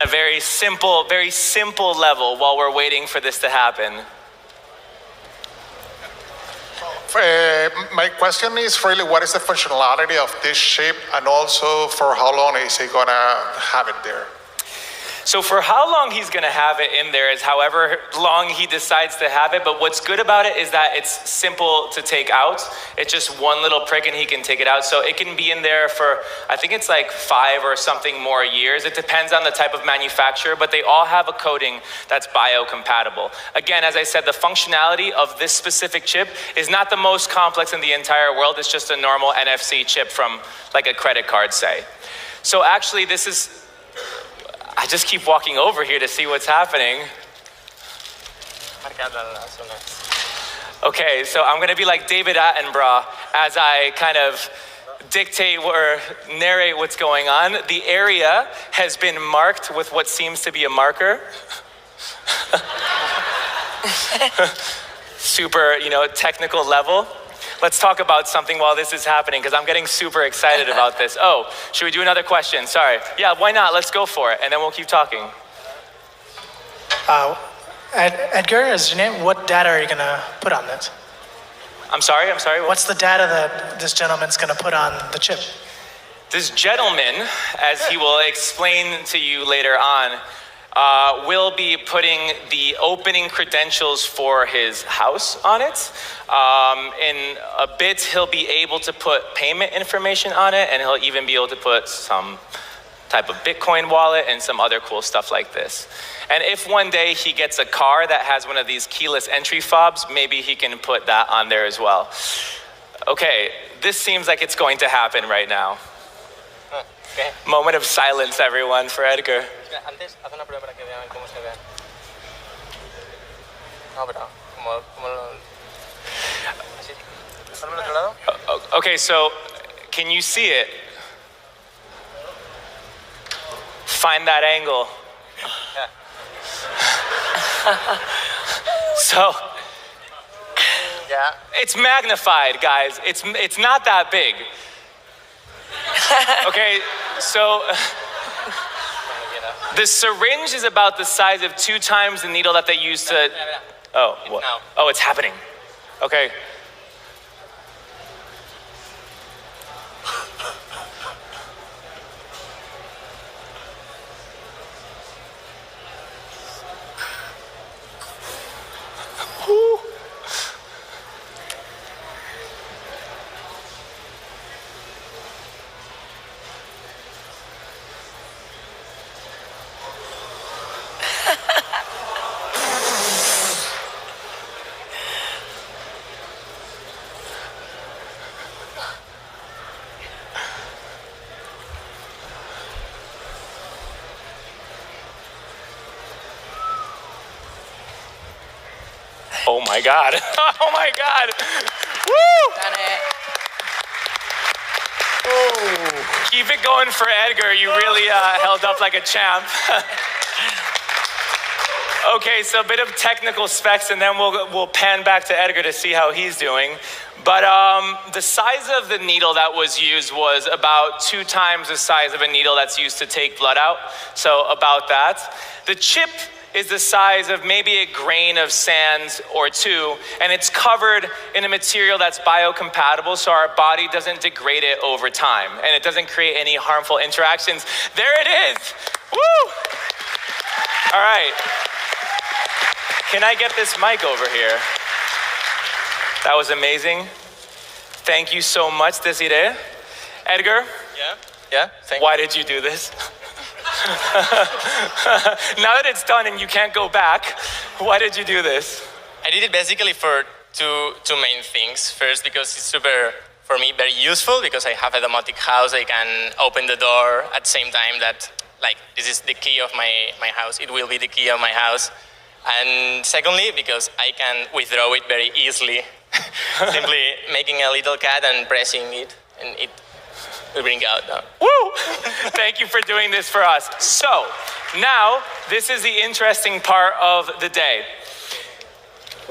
A very simple level while we're waiting for this to happen. My question is really, what is the functionality of this chip, and also for how long is he gonna have it there? So for how long he's gonna have it in there is however long he decides to have it, but what's good about it is that it's simple to take out. It's just one little prick and he can take it out. So it can be in there for, I think it's like 5 or something more years. It depends on the type of manufacturer, but they all have a coating that's biocompatible. Again, as I said, the functionality of this specific chip is not the most complex in the entire world. It's just a normal NFC chip from like a credit card, say. So actually this is, I just keep walking over here to see what's happening. Okay, so I'm gonna be like David Attenborough as I kind of dictate or narrate what's going on. The area has been marked with what seems to be a marker. Super, technical level. Let's talk about something while this is happening, because I'm getting super excited about this. Oh, should we do another question? Sorry. Yeah, why not? Let's go for it, and then we'll keep talking. Edgar, is your name? What data are you going to put on this? I'm sorry? What's the data that this gentleman's going to put on the chip? This gentleman, as he will explain to you later on, will be putting the opening credentials for his house on it. In a bit, he'll be able to put payment information on it, and he'll even be able to put some type of Bitcoin wallet and some other cool stuff like this. And if one day he gets a car that has one of these keyless entry fobs, maybe he can put that on there as well. Okay, this seems like it's going to happen right now. Okay. Moment of silence, everyone, for Edgar. Antes, haz una prueba para que vean cómo se ve. No, pero como lo... ¿Así? ¿Ponme al otro lado? Okay, so can you see it? Find that angle. Yeah. So, yeah. It's magnified, guys. It's not that big. Okay, so the syringe is about the size of 2 times the needle that they use to... Oh, what? Oh, it's happening. Okay. Oh my God. Oh my God. Woo! Done it. Oh. Keep it going for Edgar. You really held up like a champ. Okay, so a bit of technical specs, and then we'll pan back to Edgar to see how he's doing. But the size of the needle that was used was about 2 times the size of a needle that's used to take blood out. So about that. The chip is the size of maybe a grain of sand or 2, and it's covered in a material that's biocompatible, so our body doesn't degrade it over time, and it doesn't create any harmful interactions. There it is. Woo! All right. Can I get this mic over here? That was amazing. Thank you so much, Desiree. Edgar? Yeah, thank you. Why did you do this? Now that it's done and you can't go back, why did you do this? I did it basically for two main things. First, because it's super, for me, very useful, because I have a domotic house. I can open the door at the same time that, like, this is the key of my house. It will be the key of my house. And secondly, because I can withdraw it very easily. Simply making a little cat and pressing it, and it will bring out now. Woo! Thank you for doing this for us. So, now, this is the interesting part of the day.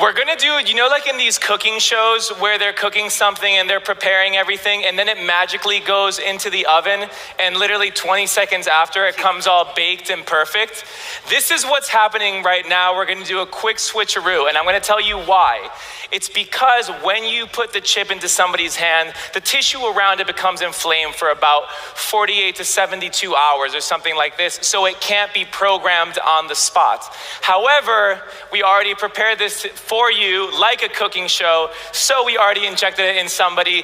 We're gonna do, you know, like in these cooking shows where they're cooking something and they're preparing everything and then it magically goes into the oven and literally 20 seconds after it comes all baked and perfect. This is what's happening right now. We're gonna do a quick switcheroo and I'm gonna tell you why. It's because when you put the chip into somebody's hand, the tissue around it becomes inflamed for about 48 to 72 hours or something like this, so it can't be programmed on the spot. However, we already prepared this for you like a cooking show, so we already injected it in somebody,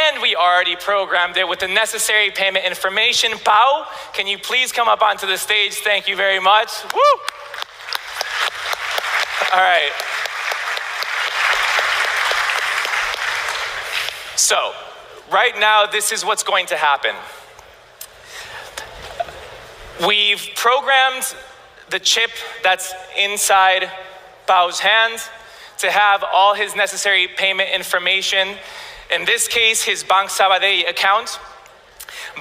and we already programmed it with the necessary payment information. Pau, can you please come up onto the stage? Thank you very much. Woo! All right. So, right now, this is what's going to happen. We've programmed the chip that's inside Pau's hand to have all his necessary payment information. In this case, his Bank Sabadell account.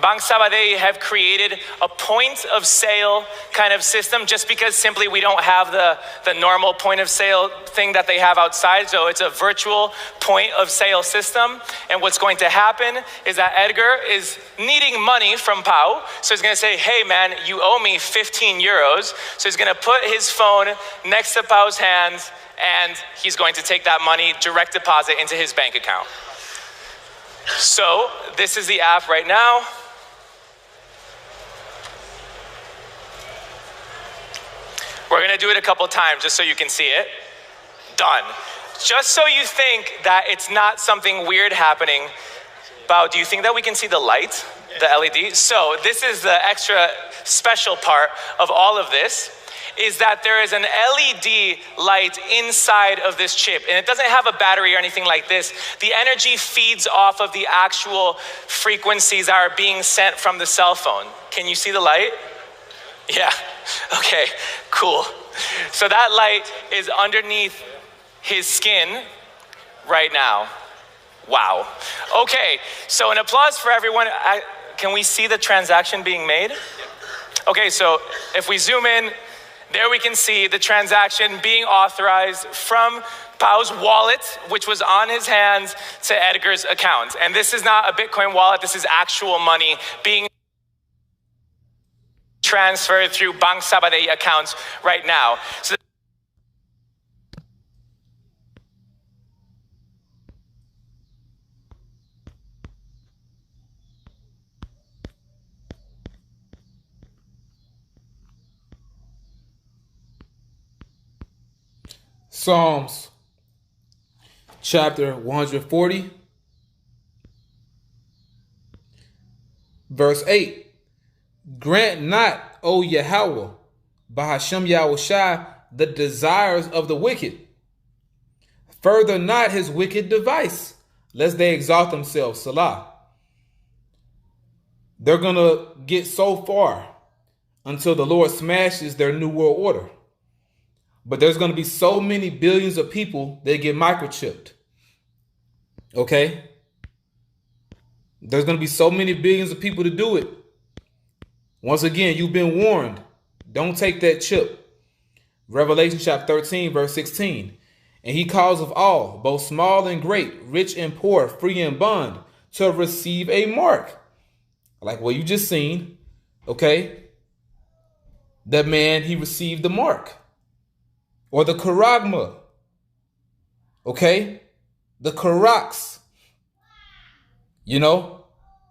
Bank Sabadell have created a point of sale kind of system just because simply we don't have the normal point of sale thing that they have outside. So it's a virtual point of sale system. And what's going to happen is that Edgar is needing money from Pau. So he's going to say, hey man, you owe me 15 euros. So he's going to put his phone next to Pau's hands and he's going to take that money, direct deposit into his bank account. So this is the app right now. We're gonna do it a couple times just so you can see it. Done. Just so you think that it's not something weird happening. Bao, do you think that we can see the light, the LED? So this is the extra special part of all of this, is that there is an LED light inside of this chip, and it doesn't have a battery or anything like this. The energy feeds off of the actual frequencies that are being sent from the cell phone. Can you see the light? Yeah, okay, cool. So that light is underneath his skin right now. Wow. Okay, so an applause for everyone. Can we see the transaction being made? Okay, so if we zoom in, there we can see the transaction being authorized from Pau's wallet, which was on his hands, to Edgar's account. And this is not a Bitcoin wallet, this is actual money being transferred through Bank Sabadell accounts right now. So Psalms chapter 140, verse 8. Grant not, O Yahweh, by Hashem Yahushai, the desires of the wicked. Further not his wicked device, lest they exalt themselves. Salah. They're going to get so far until the Lord smashes their new world order. But there's going to be so many billions of people that get microchipped. Okay? There's going to be so many billions of people to do it. Once again, you've been warned. Don't take that chip. Revelation chapter 13, verse 16. And he calls of all, both small and great, rich and poor, free and bond, to receive a mark. Like what you just seen. Okay? That man, he received the mark. Or the charagma. Okay? The charax. You know?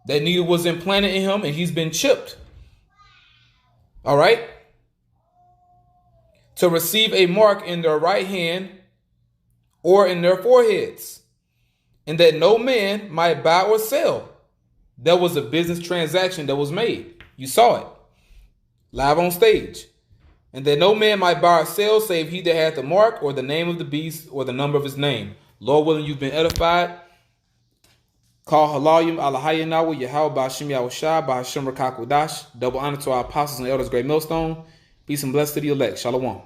That needle was implanted in him and he's been chipped. All right? To receive a mark in their right hand or in their foreheads. And that no man might buy or sell. That was a business transaction that was made. You saw it. Live on stage. And that no man might buy or sell save he that hath the mark or the name of the beast or the number of his name. Lord willing, you've been edified. Call Halalim Alahayanawa Yahweh Bashim Yahushua Bahashim Rakakudash. Double honor to our apostles and elders, great millstone. Peace and blessings to the elect. Shalom.